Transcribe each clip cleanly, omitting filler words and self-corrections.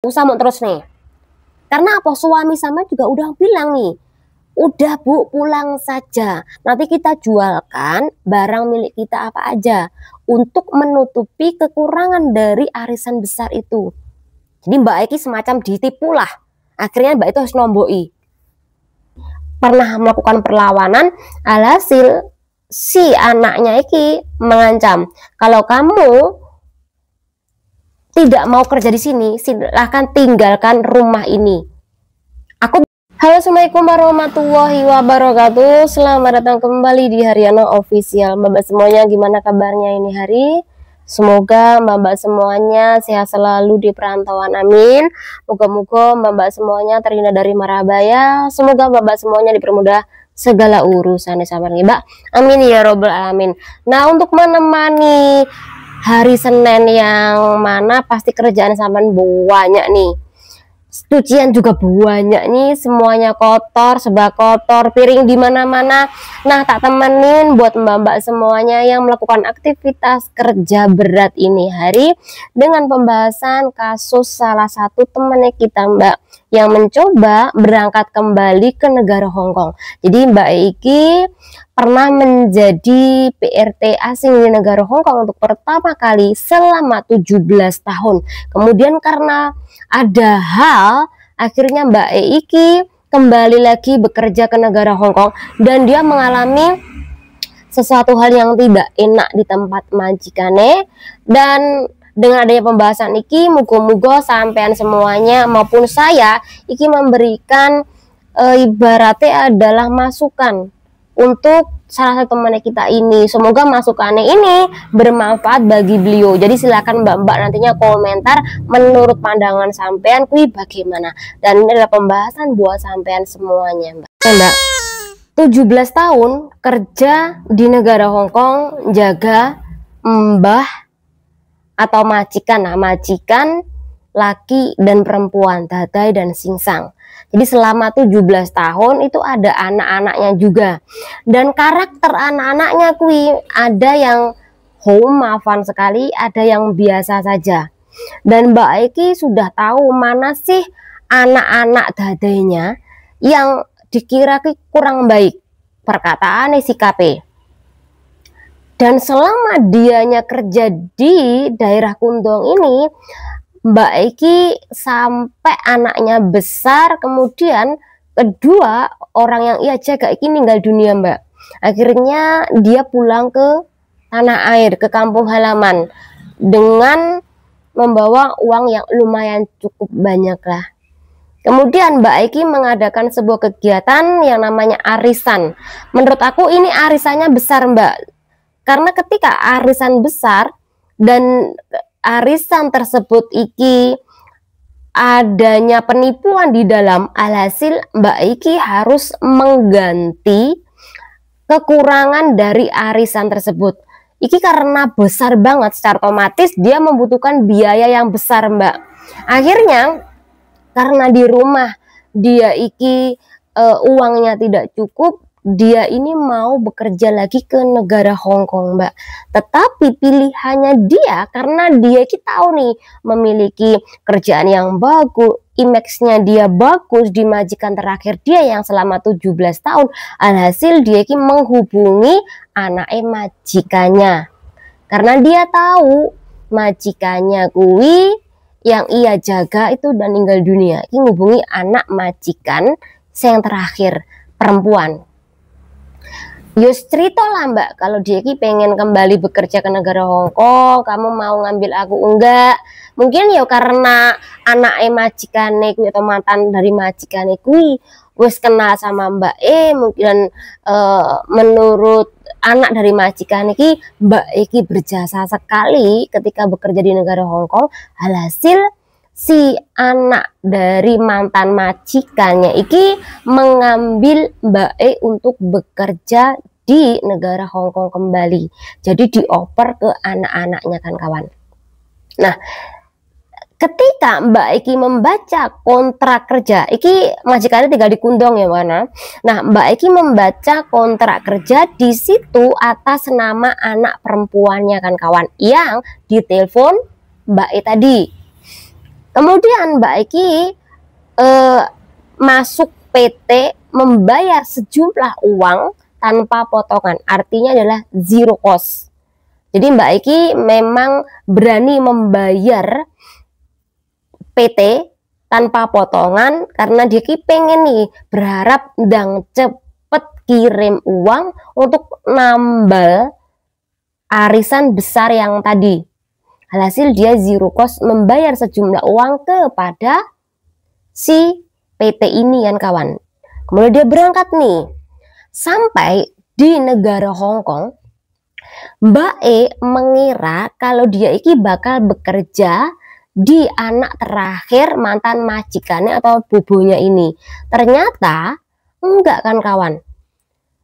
usah mau terus nih. Karena apa? Suami sama juga udah bilang nih, udah Bu, pulang saja. Nanti kita jualkan barang milik kita apa aja untuk menutupi kekurangan dari arisan besar itu. Jadi Mbak Eki semacam ditipu lah. Akhirnya Mbak itu harus nomboi. Pernah melakukan perlawanan, alhasil si anaknya Eki mengancam, kalau kamu tidak mau kerja di sini, silahkan tinggalkan rumah ini. Halo, assalamualaikum warahmatullahi wabarakatuh. Selamat datang kembali di Haryana Official. Mbak semuanya, gimana kabarnya ini hari? Semoga mbak semuanya sehat selalu di perantauan, amin. Moga-moga mbak semuanya terhindar dari mara bahaya. Semoga mbak semuanya dipermudah segala urusan sabar nih mbak, amin ya robbal alamin. Nah, untuk menemani hari Senin yang mana pasti kerjaan sampean banyak nih, cucian juga banyak nih, semuanya kotor, serba kotor, piring di mana-mana. Nah, tak temenin buat mbak-mbak semuanya yang melakukan aktivitas kerja berat ini hari dengan pembahasan kasus salah satu temannya kita mbak yang mencoba berangkat kembali ke negara Hong Kong. Jadi Mbak Eki pernah menjadi PRT asing di negara Hong Kong untuk pertama kali selama 17 tahun. Kemudian karena ada hal, akhirnya Mbak Eki kembali lagi bekerja ke negara Hong Kong dan dia mengalami sesuatu hal yang tidak enak di tempat majikane. Dan dengan adanya pembahasan iki, mugo-mugo sampean semuanya maupun saya iki memberikan ibaratnya adalah masukan untuk salah satu teman kita ini. Semoga masukannya ini bermanfaat bagi beliau. Jadi silakan mbak-mbak nantinya komentar menurut pandangan sampean kui bagaimana. Dan ini adalah pembahasan buat sampean semuanya mbak. Mbak, 17 tahun kerja di negara Hong Kong, jaga mbah atau majikan. Nah, majikan laki dan perempuan, dadai dan singsang. Jadi selama 17 tahun itu ada anak-anaknya juga. Dan karakter anak-anaknya kui ada yang maafan sekali, ada yang biasa saja. Dan Mbak Eki sudah tahu mana sih anak-anak dadainya yang dikira kurang baik perkataan sikapnya. Dan selama dianya kerja di daerah Kundong ini, Mbak Eki sampai anaknya besar, kemudian kedua orang yang ia jaga Eki meninggal dunia mbak. Akhirnya dia pulang ke tanah air, ke kampung halaman dengan membawa uang yang lumayan cukup banyak lah. Kemudian Mbak Eki mengadakan sebuah kegiatan yang namanya arisan. Menurut aku ini arisannya besar mbak, karena ketika arisan besar dan arisan tersebut iki adanya penipuan di dalam, alhasil Mbak Eki harus mengganti kekurangan dari arisan tersebut. Iki karena besar banget, secara otomatis dia membutuhkan biaya yang besar mbak. Akhirnya karena di rumah dia iki uangnya tidak cukup, dia ini mau bekerja lagi ke negara Hong Kong mbak. Tetapi pilihannya dia, karena dia kita tahu nih memiliki kerjaan yang bagus, image-nya dia bagus di majikan terakhir dia yang selama 17 tahun. Alhasil dia ini menghubungi anaknya majikannya, karena dia tahu majikannya kui yang ia jaga itu dan meninggal dunia. Ini menghubungi anak majikan yang terakhir, perempuan. Yus cerita lah mbak, kalau dia ki pengen kembali bekerja ke negara Hong Kong, kamu mau ngambil aku enggak? Mungkin ya karena anak majikane kuwi atau mantan dari majikane kuwi wis kenal sama mbak mungkin menurut anak dari majikan iki, Mbak Eki berjasa sekali ketika bekerja di negara Hong Kong. Alhasil si anak dari mantan majikannya iki mengambil Mbak E untuk bekerja di negara Hong Kong kembali. Jadi dioper ke anak-anaknya kan kawan. Nah, ketika Mbak Eki membaca kontrak kerja, iki majikannya tinggal di Kundong ya mana. Nah, Mbak Eki membaca kontrak kerja, di situ atas nama anak perempuannya kan kawan, yang ditelepon Mbak E tadi. Kemudian Mbak Eki masuk PT membayar sejumlah uang tanpa potongan, artinya adalah zero cost. Jadi Mbak Eki memang berani membayar PT tanpa potongan karena dia pengen nih, berharap ndang cepet kirim uang untuk nambal arisan besar yang tadi. Alhasil dia zero cost membayar sejumlah uang kepada si PT ini kan kawan. Kemudian dia berangkat nih. Sampai di negara Hong Kong, Mbak E mengira kalau dia iki bakal bekerja di anak terakhir mantan majikannya atau bobonya ini. Ternyata enggak kan kawan.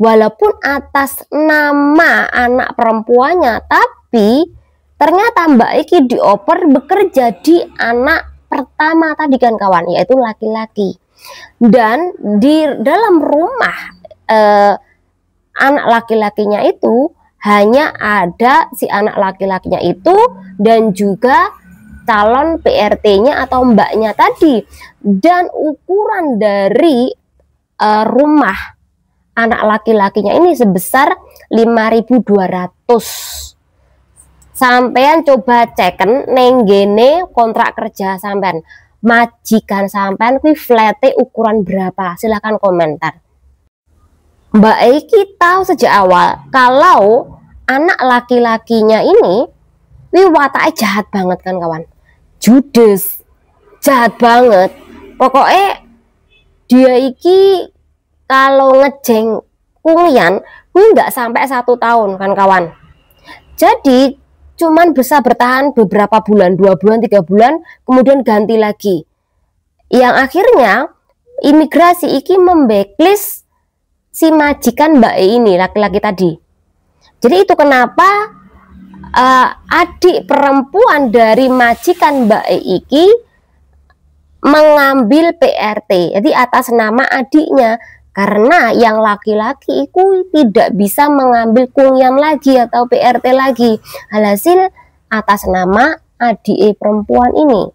Walaupun atas nama anak perempuannya, tapi ternyata Mbak Eki dioper bekerja di anak pertama tadi kan kawan, yaitu laki-laki. Dan di dalam rumah anak laki-lakinya itu hanya ada si anak laki-lakinya itu dan juga calon PRT-nya atau mbaknya tadi. Dan ukuran dari rumah anak laki-lakinya ini sebesar 5.200. Sampean coba ceken nenggene kontrak kerja sampean, majikan sampean kuwi flete ukuran berapa? Silahkan komentar. Mbak Eki tahu sejak awal kalau anak laki-lakinya ini wataknya jahat banget kan kawan, judes, jahat banget. Pokoknya dia iki kalau ngejeng kungian nggak sampai 1 tahun kan kawan. Jadi cuman bisa bertahan beberapa bulan, 2 bulan, 3 bulan, kemudian ganti lagi. Yang akhirnya imigrasi iki membacklist si majikan Mbak E ini, laki-laki tadi. Jadi itu kenapa adik perempuan dari majikan Mbak E iki mengambil PRT, jadi atas nama adiknya. Karena yang laki-laki itu tidak bisa mengambil kungian lagi atau PRT lagi. Alhasil atas nama adik perempuan ini.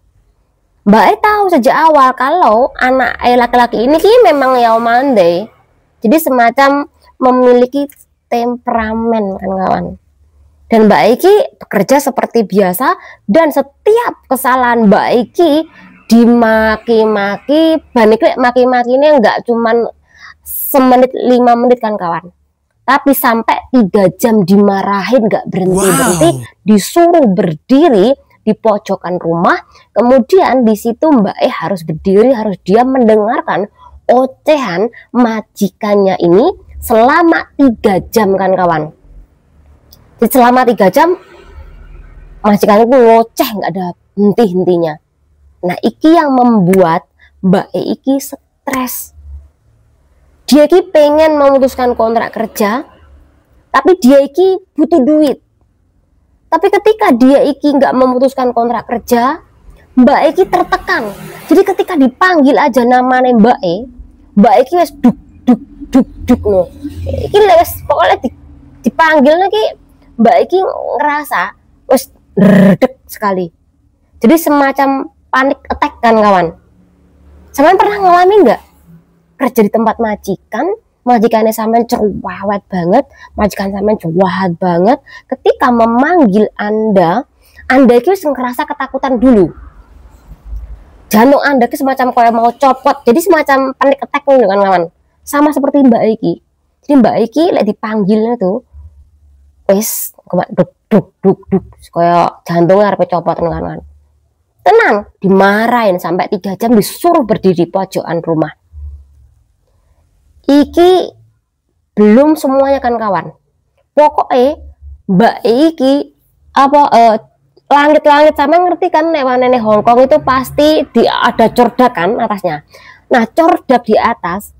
Mbak E tahu sejak awal kalau anak laki-laki ini memang yaumande. Jadi semacam memiliki temperamen kan kawan. Dan Mbak Eki bekerja seperti biasa dan setiap kesalahan Mbak Eki dimaki-maki, banik maki-maki ini enggak cuman semenit 5 menit kan kawan, tapi sampai 3 jam dimarahin gak berhenti-berhenti, disuruh berdiri di pojokan rumah. Kemudian di situ Mbak E harus berdiri, harus dia mendengarkan ocehan majikannya ini selama 3 jam kan kawan. Jadi selama 3 jam majikan itu ngoceh nggak ada henti-hentinya. Nah iki yang membuat Mbak E iki stres. Dia iki pengen memutuskan kontrak kerja, tapi dia iki butuh duit. Tapi ketika dia iki nggak memutuskan kontrak kerja, Mbak Eki tertekan. Jadi ketika dipanggil aja namanya Mbak Eki wes duk no. Iki wes pokoknya dipanggil lagi Mbak Eki ngerasa wes redek sekali. Jadi semacam panik attack kan kawan. Sampean pernah ngalamin nggak kerja di tempat majikannya sampean cerewet banget, majikan sampean jahat banget, ketika memanggil Anda itu ngerasa ketakutan dulu. Jantung Anda itu semacam kayak mau copot, jadi semacam panik attack nih kan kawan. Sama seperti Mbak Eki. Jadi Mbak Eki lek dipanggilnya tuh wes duk kayak jantungnya harus copot kan. Tenang, dimarahin sampai 3 jam, disuruh berdiri pojokan rumah. Iki belum semuanya kan kawan. Pokoknya Mbak Iki langit-langit sama ngerti kan nenek Hong Kong itu pasti ada cordak kan atasnya. Nah cordak di atas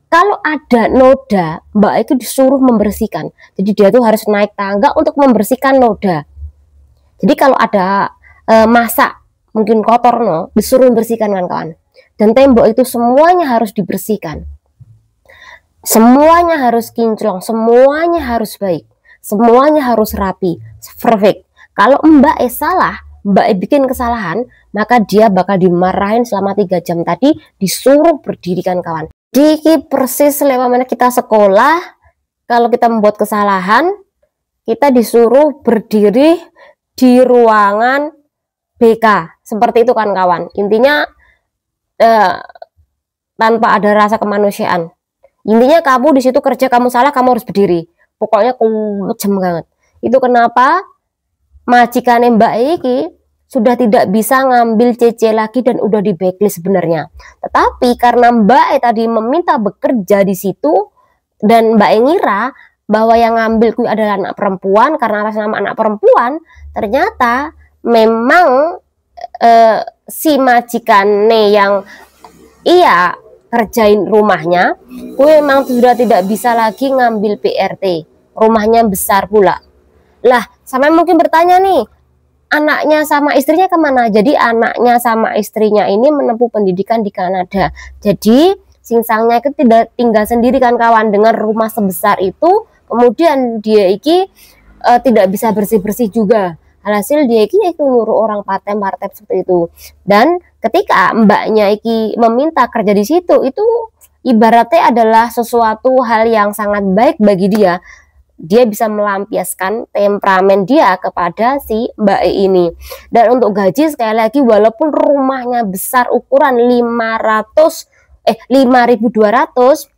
kalau ada noda Mbak itu disuruh membersihkan. Jadi dia tuh harus naik tangga untuk membersihkan noda. Jadi kalau ada masak mungkin kotor disuruh membersihkan kan kawan. Dan tembok itu semuanya harus dibersihkan. Semuanya harus kinclong, semuanya harus baik, semuanya harus rapi, perfect. Kalau Mbak salah, Mbak E bikin kesalahan, maka dia bakal dimarahin selama 3 jam tadi, disuruh berdiri kan kawan. Jadi persis lewat kita sekolah, kalau kita membuat kesalahan, kita disuruh berdiri di ruangan BK. Seperti itu kan kawan. Intinya tanpa ada rasa kemanusiaan. Intinya kamu di situ kerja, kamu salah, kamu harus berdiri. Pokoknya kejem banget. Itu kenapa majikannya Mbak Iki sudah tidak bisa ngambil CC lagi dan udah di blacklist sebenarnya. Tetapi karena Mbak E tadi meminta bekerja di situ dan Mbak E ngira bahwa yang ngambil ku adalah anak perempuan, karena atas nama anak perempuan, ternyata memang si majikannya yang iya kerjain rumahnya, ku memang sudah tidak bisa lagi ngambil PRT. Rumahnya besar pula. Lah, sampai mungkin bertanya nih, anaknya sama istrinya kemana? Jadi anaknya sama istrinya ini menempuh pendidikan di Kanada. Jadi singsangnya itu tidak tinggal sendiri kan kawan, dengan rumah sebesar itu. Kemudian dia iki tidak bisa bersih-bersih juga. Alhasil dia iki itu nyuruh orang partem-partem seperti itu. Dan ketika mbaknya iki meminta kerja di situ, itu ibaratnya adalah sesuatu hal yang sangat baik bagi dia. Dia bisa melampiaskan temperamen dia kepada si Mbak E ini. Dan untuk gaji sekali lagi, walaupun rumahnya besar ukuran 5.200,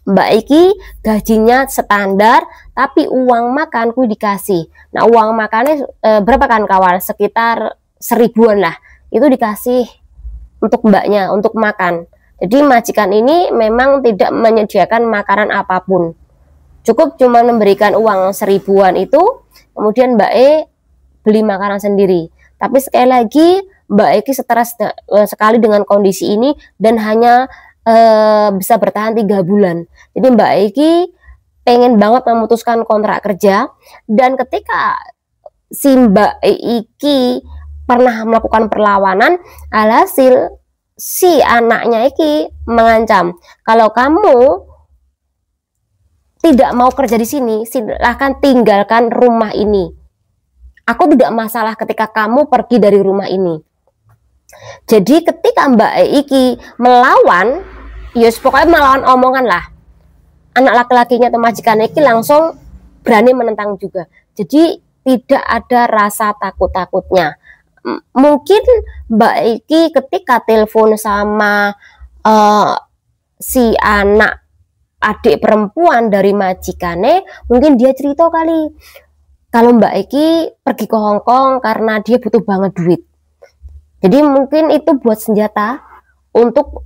Mbak Iki gajinya standar, tapi uang makan ku dikasih. Nah, uang makannya berapa kan kawan? Sekitar 1.000-an lah. Itu dikasih untuk mbaknya, untuk makan. Jadi majikan ini memang tidak menyediakan makanan apapun. Cukup cuma memberikan uang 1.000-an itu, kemudian Mbak E beli makanan sendiri. Tapi sekali lagi, Mbak Eki stres sekali dengan kondisi ini dan hanya bisa bertahan 3 bulan. Jadi Mbak Eki pengen banget memutuskan kontrak kerja, dan ketika si Mbak Eki pernah melakukan perlawanan, alhasil si anaknya Eki mengancam, kalau kamu tidak mau kerja di sini, silahkan tinggalkan rumah ini. Aku tidak masalah ketika kamu pergi dari rumah ini. Jadi ketika Mbak Iki melawan, yus pokoknya melawan omongan lah, anak laki-lakinya atau majikan Iki langsung berani menentang juga. Jadi tidak ada rasa takut-takutnya. Mungkin Mbak Iki ketika telepon sama si anak adik perempuan dari majikannya, mungkin dia cerita kali kalau Mbak Eki pergi ke Hong Kong karena dia butuh banget duit. Jadi mungkin itu buat senjata untuk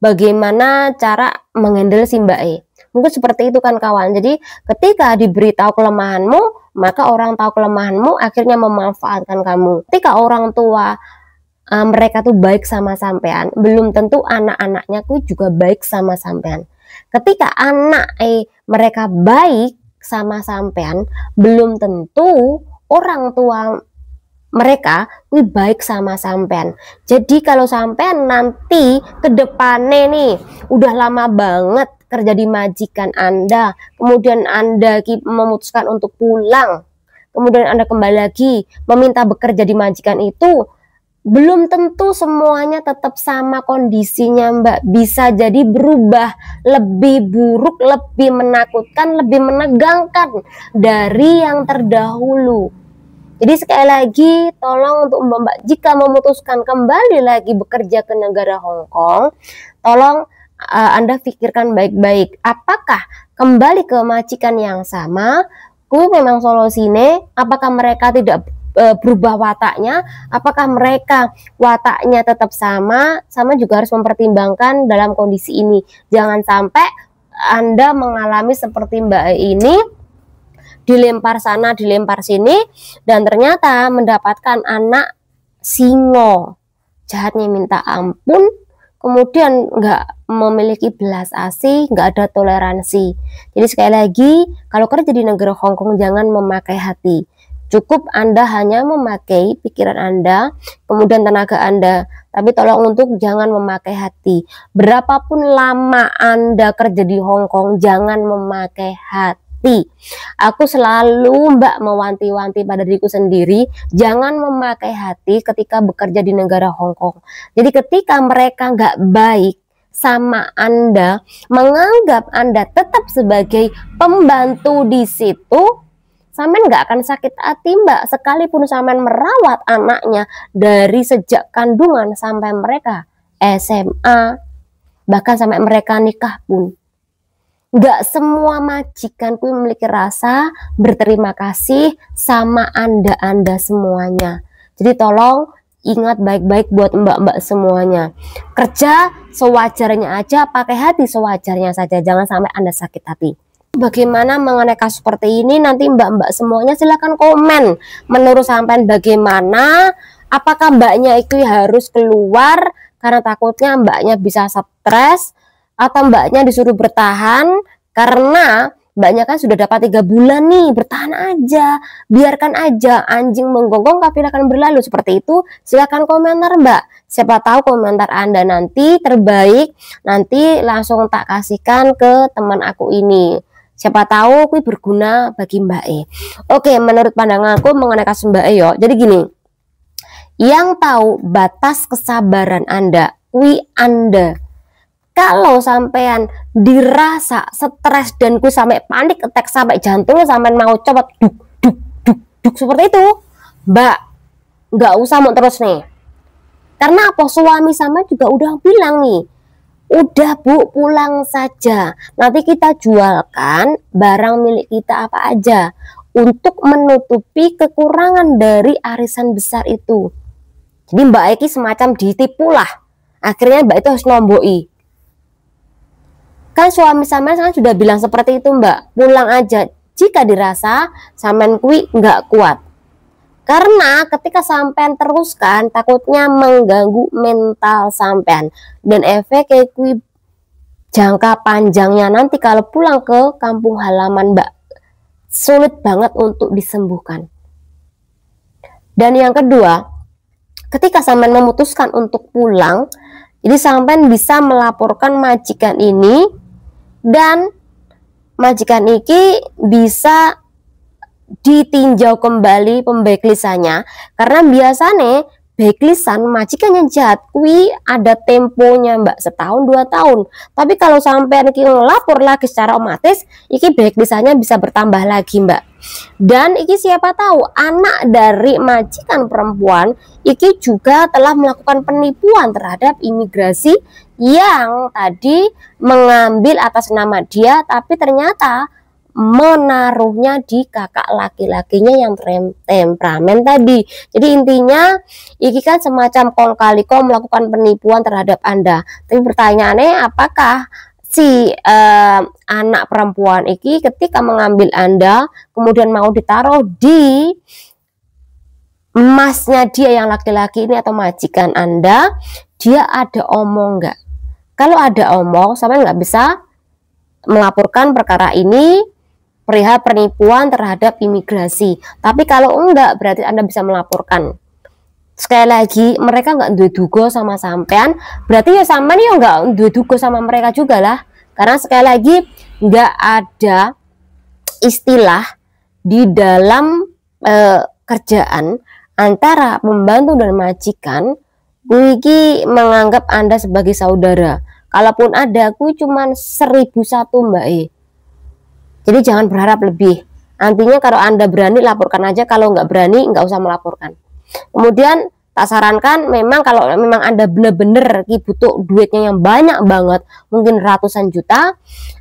bagaimana cara menghandle si Mbak E. Mungkin seperti itu kan kawan. Jadi ketika diberitahu kelemahanmu, maka orang tahu kelemahanmu akhirnya memanfaatkan kamu. Ketika orang tua mereka tuh baik sama sampean, belum tentu anak-anaknya tuh juga baik sama sampean. Ketika anak mereka baik sama sampean, belum tentu orang tua mereka baik sama sampean. Jadi kalau sampean nanti ke depannya nih udah lama banget kerja di majikan Anda, kemudian Anda memutuskan untuk pulang, kemudian Anda kembali lagi meminta bekerja di majikan itu, belum tentu semuanya tetap sama kondisinya Mbak. Bisa jadi berubah, lebih buruk, lebih menakutkan, lebih menegangkan dari yang terdahulu. Jadi sekali lagi, tolong untuk Mbak, jika memutuskan kembali lagi bekerja ke negara Hong Kong, tolong Anda pikirkan baik-baik, apakah kembali ke majikan yang sama, memang solusinya, apakah mereka tidak berubah wataknya, apakah mereka wataknya tetap sama juga harus mempertimbangkan dalam kondisi ini. Jangan sampai Anda mengalami seperti Mbak ini, dilempar sana dilempar sini, dan ternyata mendapatkan anak singo, jahatnya minta ampun, kemudian nggak memiliki belas asih, nggak ada toleransi. Jadi sekali lagi, kalau kerja di negara Hong Kong jangan memakai hati. Cukup Anda hanya memakai pikiran Anda, kemudian tenaga Anda, tapi tolong untuk jangan memakai hati. Berapapun lama Anda kerja di Hong Kong, jangan memakai hati. hati. Aku selalu Mbak mewanti-wanti pada diriku sendiri, jangan memakai hati ketika bekerja di negara Hong Kong. Jadi ketika mereka nggak baik sama Anda, menganggap Anda tetap sebagai pembantu di situ, sampean nggak akan sakit hati Mbak, sekalipun sampean merawat anaknya dari sejak kandungan sampai mereka SMA, bahkan sampai mereka nikah pun. Gak semua majikan ku memiliki rasa berterima kasih sama anda semuanya. Jadi tolong ingat baik-baik buat mbak-mbak semuanya. Kerja sewajarnya aja, pakai hati sewajarnya saja. Jangan sampai anda sakit hati. Bagaimana mengenai kasus seperti ini? Nanti mbak-mbak semuanya silahkan komen. Menurut sampean bagaimana? Apakah mbaknya itu harus keluar karena takutnya mbaknya bisa stres, atau mbaknya disuruh bertahan karena mbaknya kan sudah dapat 3 bulan nih, bertahan aja, biarkan aja anjing menggonggong kafilah akan berlalu, seperti itu? Silahkan komentar mbak, siapa tahu komentar anda nanti terbaik, nanti langsung tak kasihkan ke teman aku ini, siapa tahu kui berguna bagi Mbak E. Oke, menurut pandangan aku mengenai kasus Mbak E yo, jadi gini, yang tahu batas kesabaran Anda, kui Anda. Kalau sampean dirasa stres dan kui sampai panik attack, sampai jantungnya sampean mau copot, duk duk duk duk seperti itu, Mbak, nggak usah mau terus nih. Karena apa? Suami sama juga udah bilang nih, udah Bu, pulang saja. Nanti kita jualkan barang milik kita apa aja untuk menutupi kekurangan dari arisan besar itu. Jadi Mbak Eki semacam ditipu lah. Akhirnya Mbak itu harus nomboi. Kan suami sampean kan sudah bilang seperti itu Mbak. Pulang aja jika dirasa sampean kui nggak kuat. Karena ketika sampean teruskan takutnya mengganggu mental sampean. Dan efek kui jangka panjangnya nanti kalau pulang ke kampung halaman Mbak, sulit banget untuk disembuhkan. Dan yang kedua, ketika sampean memutuskan untuk pulang, jadi sampean bisa melaporkan majikan ini, dan majikan ini bisa ditinjau kembali pembacklisannya, karena biasanya backlisan majikannya jahat kui ada temponya Mbak, 1-2 tahun. Tapi kalau sampai iki ngelapor lagi secara otomatis, iki backlisannya bisa bertambah lagi Mbak. Dan iki siapa tahu anak dari majikan perempuan iki juga telah melakukan penipuan terhadap imigrasi yang tadi mengambil atas nama dia, tapi ternyata menaruhnya di kakak laki-lakinya yang temperamen tadi. Jadi intinya iki kan semacam kong kali kong melakukan penipuan terhadap Anda. Tapi pertanyaannya, apakah si anak perempuan iki ketika mengambil Anda kemudian mau ditaruh di emasnya dia yang laki-laki ini atau majikan Anda, dia ada omong nggak? Kalau ada omong, sampai nggak bisa melaporkan perkara ini perihal penipuan terhadap imigrasi. Tapi kalau enggak, berarti Anda bisa melaporkan. Sekali lagi, mereka nggak duga sama sampean, berarti ya sampean ya nggak duga sama mereka juga lah. Karena sekali lagi, nggak ada istilah di dalam kerjaan antara pembantu dan majikan, kuiki menganggap Anda sebagai saudara. Kalaupun ada, kui cuman 1001 Mbak E. Jadi jangan berharap lebih. Nantinya kalau Anda berani laporkan aja, kalau nggak berani nggak usah melaporkan. Kemudian tak sarankan, memang kalau memang Anda bener-bener butuh duitnya yang banyak banget, mungkin ratusan juta,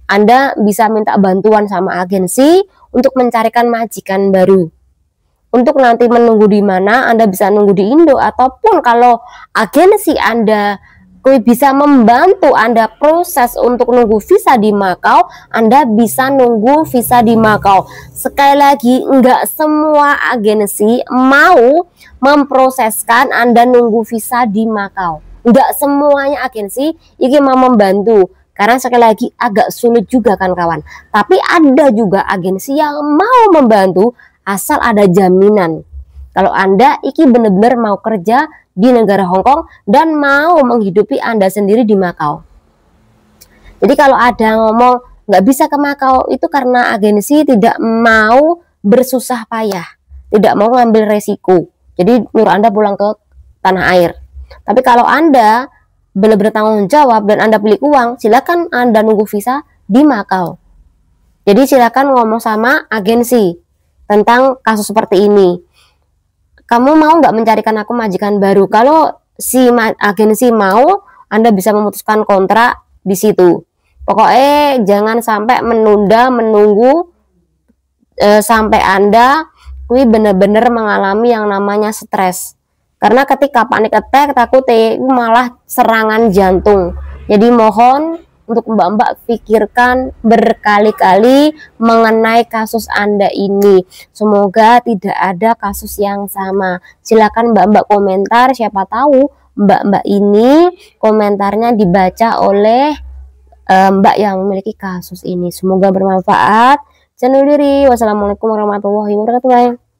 Anda bisa minta bantuan sama agensi untuk mencarikan majikan baru. Untuk nanti menunggu di mana, Anda bisa nunggu di Indo, ataupun kalau agensi Anda bisa membantu Anda proses untuk nunggu visa di Makau, Anda bisa nunggu visa di Makau. Sekali lagi, nggak semua agensi mau memproseskan Anda nunggu visa di Makau. Nggak semuanya agensi ini mau membantu, karena sekali lagi agak sulit juga kan kawan. Tapi ada juga agensi yang mau membantu asal ada jaminan. Kalau Anda iki benar-benar mau kerja di negara Hong Kong dan mau menghidupi Anda sendiri di Makau. Jadi kalau ada ngomong nggak bisa ke Makau itu karena agensi tidak mau bersusah payah, tidak mau ngambil resiko. Jadi nyuruh Anda pulang ke tanah air. Tapi kalau Anda benar-benar tanggung jawab dan Anda beli uang, silakan Anda nunggu visa di Makau. Jadi silakan ngomong sama agensi tentang kasus seperti ini. Kamu mau nggak mencarikan aku majikan baru? Kalau si agensi mau, Anda bisa memutuskan kontrak di situ. Pokoknya jangan sampai menunggu sampai Anda benar-benar mengalami yang namanya stres. Karena ketika panik attack, takut malah serangan jantung. Jadi mohon untuk mbak-mbak pikirkan berkali-kali mengenai kasus Anda ini. Semoga tidak ada kasus yang sama. Silakan mbak-mbak komentar, siapa tahu mbak-mbak ini komentarnya dibaca oleh mbak yang memiliki kasus ini. Semoga bermanfaat. Jangan lupa diri. Wassalamualaikum warahmatullahi wabarakatuh.